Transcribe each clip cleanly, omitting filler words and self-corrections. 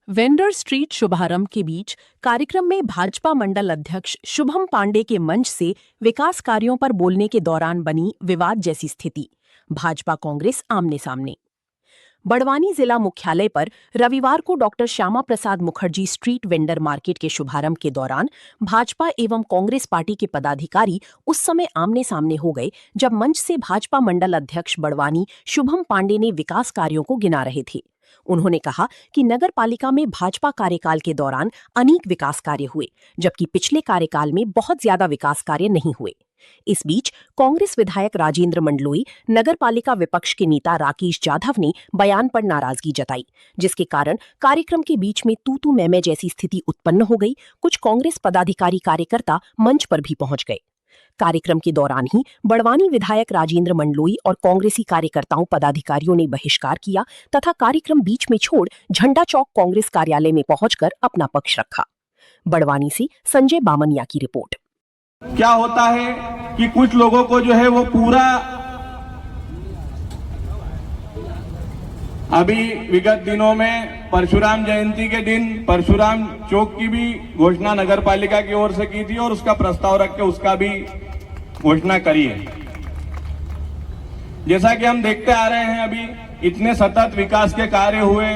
Vendor street शुभारंभ के बीच कार्यक्रम में भाजपा मंडल अध्यक्ष शुभम पांडे के मंच से विकास कार्यों पर बोलने के दौरान बनी विवाद जैसी स्थिति। भाजपा कांग्रेस आमने सामने। बड़वानी जिला मुख्यालय पर रविवार को doctor Shyama Prasad Mukherjee street vendor market के शुभारंभ के दौरान भाजपा एवं कांग्रेस पार्टी के पदाधिकारी उस समय आमने सामने हो गए जब मंच से भाजपा मंडल अध्यक्ष बड़वानी शुभम पांडे ने विकास कार्यों को गिना रहे थे। उन्होंने कहा कि नगर पालिका में भाजपा कार्यकाल के दौरान अनेक विकास कार्य हुए, जबकि पिछले कार्यकाल में बहुत ज्यादा विकास कार्य नहीं हुए। इस बीच कांग्रेस विधायक राजेंद्र मंडलोई, नगर पालिका विपक्ष के नेता राकेश जाधव ने बयान पर नाराजगी जताई, जिसके कारण कार्यक्रम के बीच में तू मैं जैसी स्थिति उत्पन्न हो गई। कुछ कांग्रेस पदाधिकारी कार्यकर्ता मंच पर भी पहुंच गए। कार्यक्रम के दौरान ही बड़वानी विधायक राजेंद्र मंडलोई और कांग्रेसी कार्यकर्ताओं पदाधिकारियों ने बहिष्कार किया तथा कार्यक्रम बीच में छोड़ झंडा चौक कांग्रेस कार्यालय में पहुंचकर अपना पक्ष रखा। बड़वानी से संजय बामनिया की रिपोर्ट। क्या होता है कि कुछ लोगों को जो है वो पूरा अभी विगत दिनों में परशुराम जयंती के दिन परशुराम चौक की भी घोषणा नगर पालिका की ओर से की थी और उसका प्रस्ताव रख के उसका भी घोषणा करी है। जैसा कि हम देखते आ रहे हैं, अभी इतने सतत विकास के कार्य हुए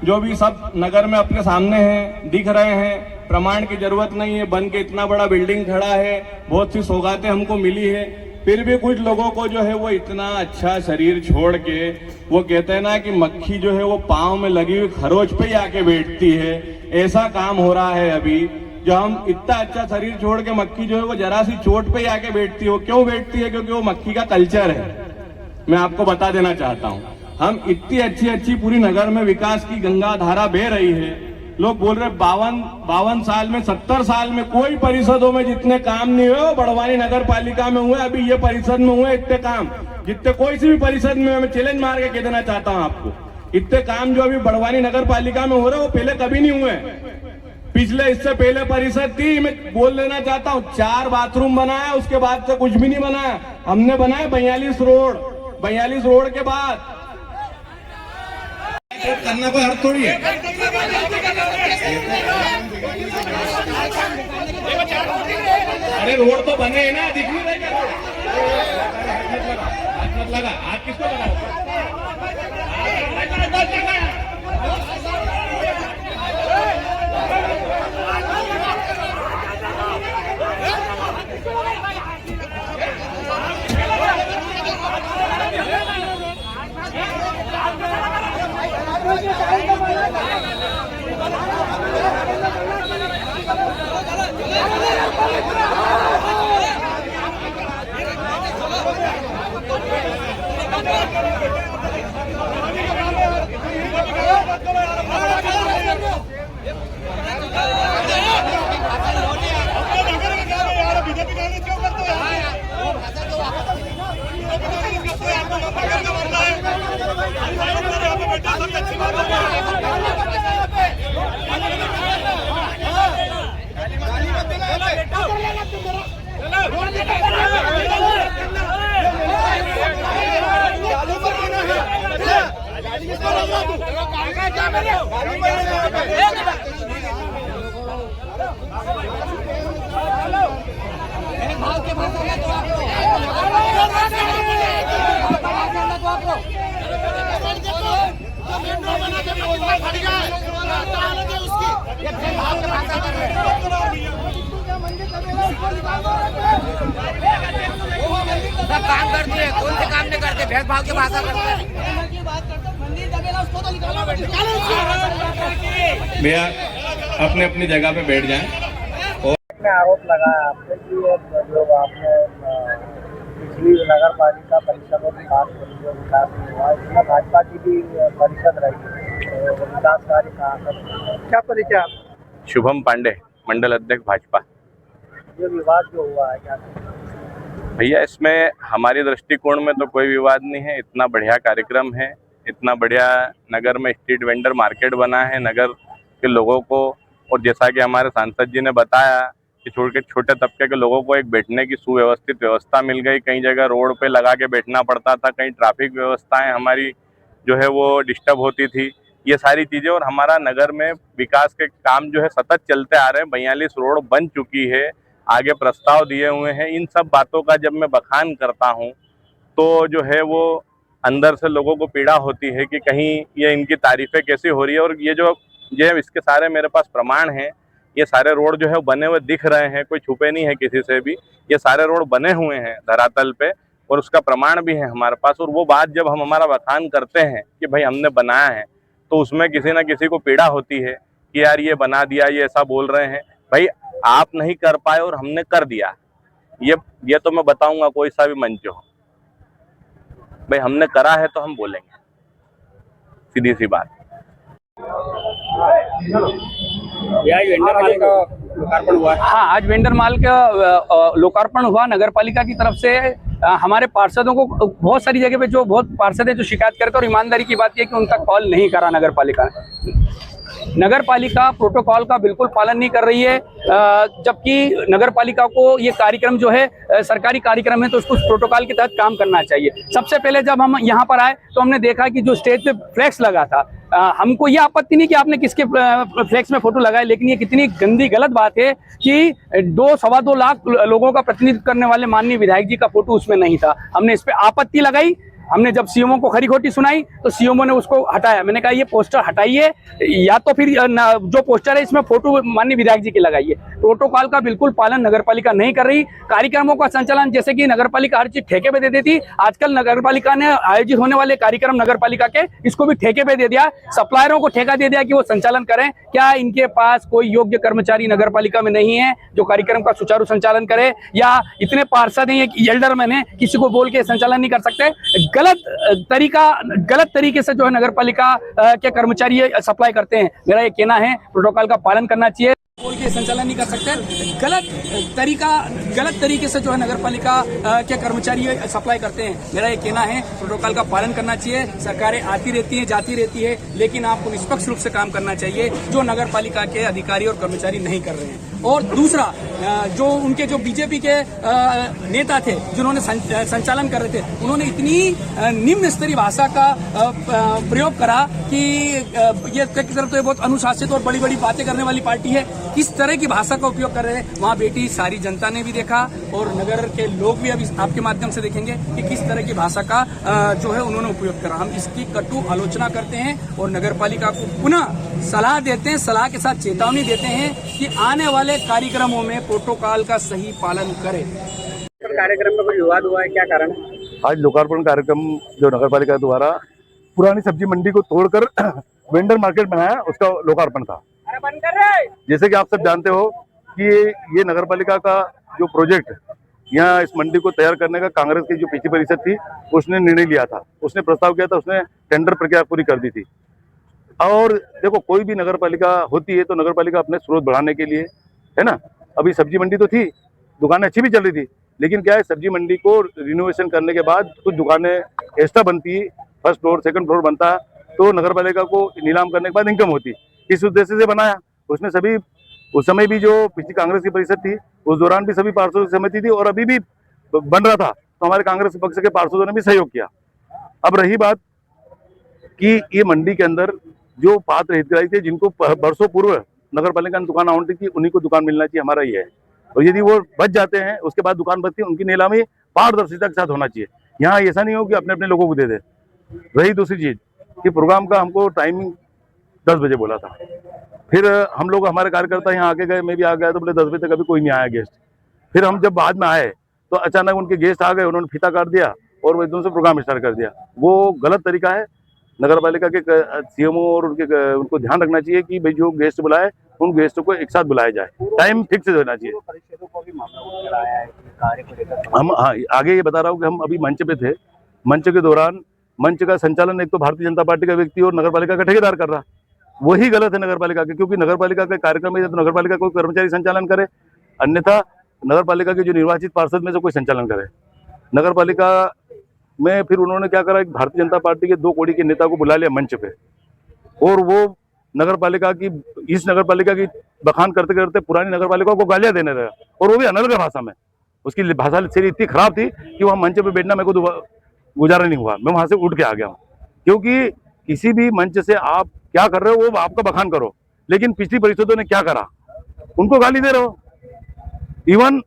जो भी सब नगर में अपने सामने हैं, दिख रहे हैं। प्रमाण की जरूरत नहीं है, बन के इतना बड़ा बिल्डिंग खड़ा है, बहुत सी सौगातें हमको मिली है, फिर भी कुछ लोगों को जो है वो इतना अच्छा शरीर छोड़ के वो कहते हैं ना कि मक्खी जो है वो पांव में लगी हुई खरोच पे ही आके बैठती है, ऐसा काम हो रहा है अभी। जो हम इतना अच्छा शरीर छोड़ के मक्खी जो है वो जरा सी चोट पे ही आके बैठती हो। क्यों बैठती है? क्योंकि वो मक्खी का कल्चर है। मैं आपको बता देना चाहता हूँ, हम इतनी अच्छी पूरी नगर में विकास की गंगा धारा बह रही है। लोग बोल रहे 52 साल में 70 साल में कोई परिषदों में जितने काम नहीं हुए वो बड़वानी नगर पालिका में हुए। अभी ये परिषद में हुए इतने काम जितने कोई सी भी परिषद में, मैं चैलेंज मार के कह देना चाहता हूं आपको, इतने काम जो अभी बड़वानी नगर पालिका में हो रहे वो पहले कभी नहीं हुए। पिछले इससे पहले परिषद थी, मैं बोल लेना चाहता हूँ, 4 बाथरूम बनाया, उसके बाद से कुछ भी नहीं बनाया। हमने बनाया 42 रोड के बाद करना कोई अर्थ थोड़ी है। अरे रोड तो बने हैं ना, दिख नहीं रहे क्या? हाथ मत लगा, हाथ किसको लगा? काम करती है, कौन से काम नहीं करते, भेदभाव की भाषा करते हैं। भैया अपने अपनी जगह पे बैठ जाएं। और आरोप लगाया आपने कि जो आपने पिछली नगर पालिका परिषदों की बात करी जो विकास हुआ, इसमें भाजपा की भी परिषद रही, विकास कार्य कहाँ कर? क्या परिचय आप? शुभम पांडे, मंडल अध्यक्ष भाजपा। ये विवाद जो हुआ है क्या? भैया इसमें हमारी दृष्टिकोण में तो कोई विवाद नहीं है। इतना बढ़िया कार्यक्रम है, इतना बढ़िया नगर में स्ट्रीट वेंडर मार्केट बना है नगर के लोगों को, और जैसा कि हमारे सांसद जी ने बताया कि छोटे तबके के लोगों को एक बैठने की सुव्यवस्थित व्यवस्था मिल गई। कई जगह रोड पे लगा के बैठना पड़ता था, कहीं ट्रैफिक व्यवस्थाएं हमारी जो है वो डिस्टर्ब होती थी, ये सारी चीजें। और हमारा नगर में विकास के काम जो है सतत चलते आ रहे हैं। 42 रोड बन चुकी है, आगे प्रस्ताव दिए हुए हैं। इन सब बातों का जब मैं बखान करता हूँ तो जो है वो अंदर से लोगों को पीड़ा होती है कि कहीं ये इनकी तारीफें कैसी हो रही है। और ये इसके सारे मेरे पास प्रमाण हैं। ये सारे रोड जो है वो बने हुए दिख रहे हैं, कोई छुपे नहीं है किसी से भी। ये सारे रोड बने हुए हैं धरातल पे और उसका प्रमाण भी है हमारे पास। और वो बात जब हम हमारा बखान करते हैं कि भाई हमने बनाया है, तो उसमें किसी ना किसी को पीड़ा होती है कि यार ये बना दिया, ये ऐसा बोल रहे हैं। भाई आप नहीं कर पाए और हमने कर दिया, ये तो मैं बताऊंगा कोई सा भी मंच हो। भाई हमने करा है तो हम बोलेंगे, सीधी सी बात। हाँ, आज वेंडर माल का लोकार्पण हुआ नगर पालिका की तरफ से। हमारे पार्षदों को बहुत सारी जगह पे जो बहुत पार्षद है जो शिकायत करते हैं, और ईमानदारी की बात यह कि उनका कॉल नहीं करा नगर पालिका ने। नगर पालिका प्रोटोकॉल का बिल्कुल पालन नहीं कर रही है, जबकि नगर पालिका को ये कार्यक्रम जो है सरकारी कार्यक्रम है तो उसको प्रोटोकॉल के तहत काम करना चाहिए। सबसे पहले जब हम यहाँ पर आए तो हमने देखा कि जो स्टेज पे फ्लैक्स लगा था, हमको ये आपत्ति नहीं कि आपने किसके फ्लैक्स में फोटो लगाए, लेकिन ये कितनी गंदी गलत बात है कि 2-2.25 लाख लोगों का प्रतिनिधित्व करने वाले माननीय विधायक जी का फोटो उसमें नहीं था। हमने इस पे आपत्ति लगाई। हमने जब सीएमओ को खरी खोटी सुनाई तो सीएमओ ने उसको हटाया। मैंने कहा ये पोस्टर हटाइए, या तो फिर जो पोस्टर है इसमें फोटो माननीय विधायक जी की लगाइए। प्रोटोकॉल का बिल्कुल पालन नगरपालिका नहीं कर रही। कार्यक्रमों का संचालन जैसे कि नगरपालिका हर चीज ठेके पे दे देती, आजकल नगरपालिका ने आयोजित होने वाले कार्यक्रम नगरपालिका के इसको भी ठेके पे दे दिया। सप्लायरों को ठेका दे दिया कि वो संचालन करें। क्या इनके पास कोई योग्य कर्मचारी नगरपालिका में नहीं है जो कार्यक्रम का सुचारू संचालन करे, या इतने पार्षद हैं, एल्डरमैन है, किसी को बोल के संचालन नहीं कर सकते? गलत तरीके से जो है नगरपालिका के कर्मचारी सप्लाई करते हैं। मेरा ये कहना है प्रोटोकॉल का पालन करना चाहिए। बोल के संचालन नहीं कर सकते। गलत तरीके से जो है नगरपालिका के कर्मचारी सप्लाई करते हैं। मेरा ये कहना है प्रोटोकॉल का पालन करना चाहिए। सरकारें आती रहती हैं, जाती रहती है, लेकिन आपको निष्पक्ष रूप से काम करना चाहिए, जो नगरपालिका के अधिकारी और कर्मचारी नहीं कर रहे हैं। और दूसरा, जो उनके जो बीजेपी के नेता थे जिन्होंने संचालन कर रहे थे, उन्होंने इतनी निम्न स्तरीय भाषा का प्रयोग करा कि ये एक तरफ तो ये बहुत अनुशासित और बड़ी बड़ी बातें करने वाली पार्टी है, किस तरह की भाषा का उपयोग कर रहे हैं वहां बेटी सारी जनता ने भी देखा और नगर के लोग भी अभी आपके माध्यम से देखेंगे कि किस तरह की भाषा का जो है उन्होंने उपयोग करा। हम इसकी कटु आलोचना करते हैं और नगरपालिका को पुनः सलाह देते हैं, सलाह के साथ चेतावनी देते हैं कि आने वाले कार्यक्रमों में प्रोटोकॉल का सही पालन करें। कार्यक्रम में कोई विवाद हुआ है, क्या कारण है? आज लोकार्पण कार्यक्रम जो नगरपालिका द्वारा पुरानी सब्जी मंडी को तोड़कर वेंडर मार्केट बनाया, उसका लोकार्पण था। जैसे कि आप सब जानते हो कि ये नगरपालिका का जो प्रोजेक्ट यहाँ इस मंडी को तैयार करने का कांग्रेस की जो पिछली परिषद थी उसने निर्णय लिया था, उसने प्रस्ताव किया था, उसने टेंडर प्रक्रिया पूरी कर दी थी। और देखो, कोई भी नगरपालिका होती है तो नगरपालिका अपने स्रोत बढ़ाने के लिए, है ना, अभी सब्जी मंडी तो थी, दुकानें अच्छी भी चल रही थी, लेकिन क्या है, सब्जी मंडी को रिनोवेशन करने के बाद कुछ दुकानें एक्स्ट्रा बनती, फर्स्ट फ्लोर सेकंड फ्लोर बनता, तो नगरपालिका को नीलाम करने के बाद इनकम होती। इस उद्देश्य से बनाया। उसमें सभी, उस समय भी जो पिछली कांग्रेस की परिषद थी उस दौरान भी सभी पार्षदों की सहमति थी और अभी भी बन रहा था, तो हमारे कांग्रेस पक्ष के पार्षदों ने भी सहयोग किया। अब रही बात कि ये मंडी के अंदर जो पात्र हितग्राही थे जिनको वर्षों पूर्व नगरपालिका ने दुकान आवंटित की, उन्हीं को दुकान मिलना चाहिए, हमारा ये है। और यदि वो बच जाते हैं, उसके बाद दुकान बचती है, उनकी नीलामी पारदर्शिता के साथ होना चाहिए। यहाँ ऐसा नहीं हो कि अपने अपने लोगों को दे दे। रही दूसरी चीज कि प्रोग्राम का हमको टाइमिंग 10 बजे बोला था, फिर हम लोग, हमारे कार्यकर्ता यहाँ आके गए, मैं भी आ गया, तो बोले 10 बजे तक अभी कोई नहीं आया गेस्ट। फिर हम जब बाद में आए तो अचानक उनके गेस्ट आ गए, उन्होंने फीता काट दिया और वो एकदम से प्रोग्राम स्टार्ट कर दिया। वो गलत तरीका है। नगरपालिका के सीएमओ और उनको ध्यान रखना चाहिए कि भाई जो गेस्ट बुलाए उन गेस्टों को एक साथ बुलाया जाए, टाइम फिक्स होना चाहिए। हम आगे ये बता रहा हूँ कि हम अभी मंच पे थे, मंच के दौरान मंच का संचालन एक तो भारतीय जनता पार्टी का व्यक्ति और नगरपालिका का ठेकेदार कर रहा, वही गलत है नगरपालिका के, क्योंकि नगरपालिका का कार्यक्रम है तो नगरपालिका कोई कर्मचारी संचालन करे, अन्यथा नगरपालिका के जो निर्वाचित पार्षद में से कोई संचालन करे। नगरपालिका में फिर उन्होंने क्या करा, भारतीय जनता पार्टी के 2 कोड़ी के नेता को बुला लिया मंच पे, और वो नगरपालिका की, इस नगरपालिका की बखान करते करते पुरानी नगरपालिका को गालियां देने लगा, और वो भी अनर्गल भाषा में। उसकी भाषा शैली इतनी खराब थी कि वहाँ मंच पे बैठना मेरे को गुजारा नहीं हुआ, मैं वहां से उठ के आ गया हूँ। क्योंकि किसी भी मंच से आप क्या कर रहे हो वो आपका बखान करो, लेकिन पिछली परिषदों ने क्या करा उनको गाली दे रहे हो। इवन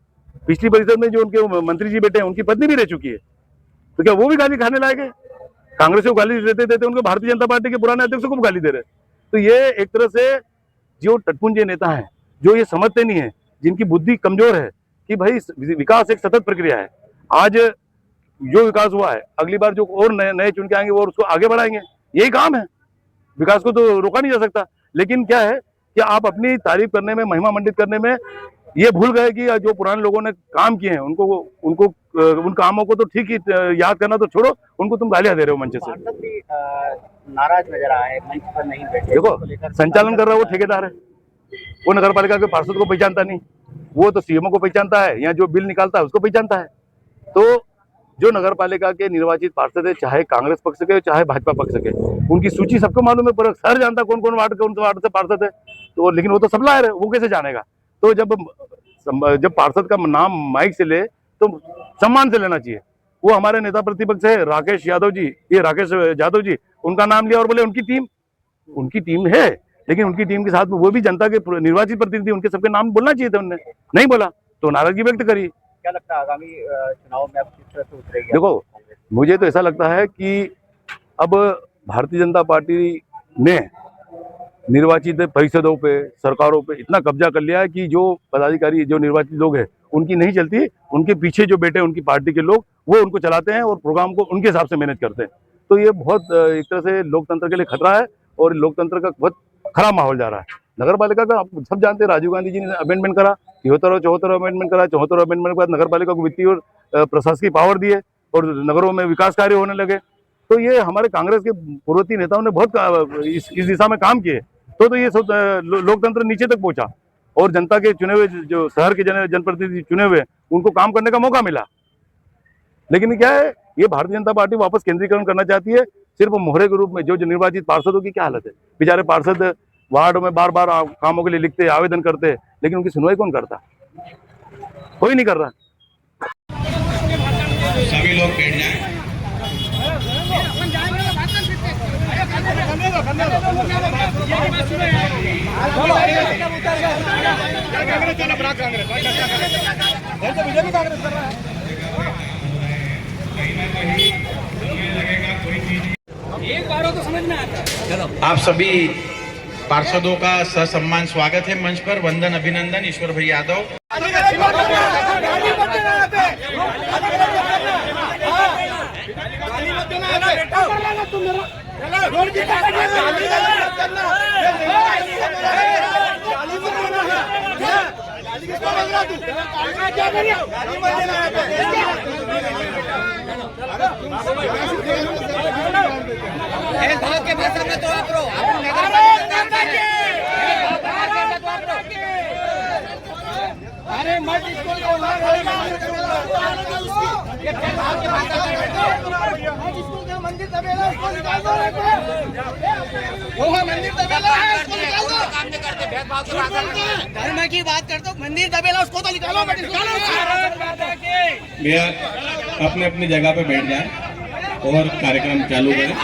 पिछली परिषद में जो उनके मंत्री जी बैठे हैं उनकी पत्नी भी रह चुकी है, तो क्या वो भी गाली खाने लायक है? कांग्रेस को गाली देते देते उनको भारतीय जनता पार्टी के पुराने अध्यक्ष को भी गाली दे रहे। तो ये एक तरह से जो टटपुंजे नेता हैं, जो ये समझते नहीं है, जिनकी बुद्धि कमजोर है कि भाई विकास एक सतत प्रक्रिया है। आज जो विकास हुआ है, अगली बार जो और नए चुन के आएंगे वो उसको आगे बढ़ाएंगे, यही काम है। विकास को तो रोका नहीं जा सकता, लेकिन क्या है कि आप अपनी तारीफ करने में, महिमा मंडित करने में ये भूल गए कि जो पुराने लोगों ने काम किए हैं उनको उन कामों को तो ठीक ही याद करना तो छोड़ो, उनको तुम गालियां दे रहे हो मंच से। नाराज नजर आए, मंच पर नहीं बैठे। देखो, संचालन कर रहा है वो ठेकेदार है, वो नगर पालिका के पार्षद को पहचानता नहीं, वो तो सीएमओ को पहचानता है या जो बिल निकालता है उसको पहचानता है। तो जो नगर पालिका के निर्वाचित पार्षद है, चाहे कांग्रेस पक्ष के चाहे भाजपा पक्ष के, उनकी सूची सबको मालूम है, पर सर जानता कौन कौन वार्ड से पार्षद है। तो लेकिन वो तो सप्लायर है, वो कैसे जानेगा? तो जब पार्षद का नाम माइक से ले तो सम्मान से लेना चाहिए। वो हमारे नेता प्रतिपक्ष है राकेश यादव जी, उनका नाम लिया और बोले उनकी टीम है, लेकिन उनकी टीम के साथ में वो भी जनता के निर्वाचित प्रतिनिधि, उनके सबके नाम बोलना चाहिए था, उन्होंने नहीं बोला तो नाराजगी व्यक्त करी। क्या लगता है आगामी चुनाव में आप किस तरह से उतरेगी? देखो, मुझे तो ऐसा लगता है कि अब भारतीय जनता पार्टी ने निर्वाचित परिषदों पे, सरकारों पे इतना कब्जा कर लिया है कि जो पदाधिकारी, जो निर्वाचित लोग हैं, उनकी नहीं चलती, उनके पीछे जो बैठे उनकी पार्टी के लोग, वो उनको चलाते हैं और प्रोग्राम को उनके हिसाब से मैनेज करते हैं। तो ये बहुत एक तरह से लोकतंत्र के लिए खतरा है और लोकतंत्र का बहुत खराब माहौल जा रहा है। नगर पालिका का आप सब जानते हैं, राजीव गांधी जी ने अमेंडमेंट करा, 73 अमेंडमेंट करा, 74 अमेंडमेंट के बाद नगर पालिका को वित्तीय और प्रशासकीय पावर दिए और नगरों में विकास कार्य होने लगे। तो ये हमारे कांग्रेस के पूर्ववर्ती नेताओं ने बहुत इस दिशा में काम किए, तो ये लोकतंत्र नीचे तक पहुंचा और जनता के चुने हुए, जो शहर के जनप्रतिनिधि चुने हुए, उनको काम करने का मौका मिला। लेकिन क्या है, ये भारतीय जनता पार्टी वापस केंद्रीकरण करना चाहती है, सिर्फ मोहरे के रूप में। जो निर्वाचित पार्षदों की क्या हालत है, बेचारे पार्षद वार्ड में बार बार कामों के लिए लिखते, आवेदन करते, लेकिन उनकी सुनवाई कौन करता? कोई नहीं कर रहा। सभी लोग बैठ जाएं। आप सभी पार्षदों का ससम्मान स्वागत है मंच पर। वंदन, अभिनंदन। ईश्वर भाई यादव। भेदभाव के भाषा में तो आप रो, अरे मत इसको मंदिर दबेला, उसको निकाल दो। वो मंदिर दबेला है, उसको निकाल दो। काम नहीं करते, भेदभाव की भाषा में धर्म की बात करते हो। मंदिर दबेला, उसको तो निकालो, मत निकालो। भैया अपने अपनी जगह पे बैठ जाएं और कार्यक्रम चालू करें।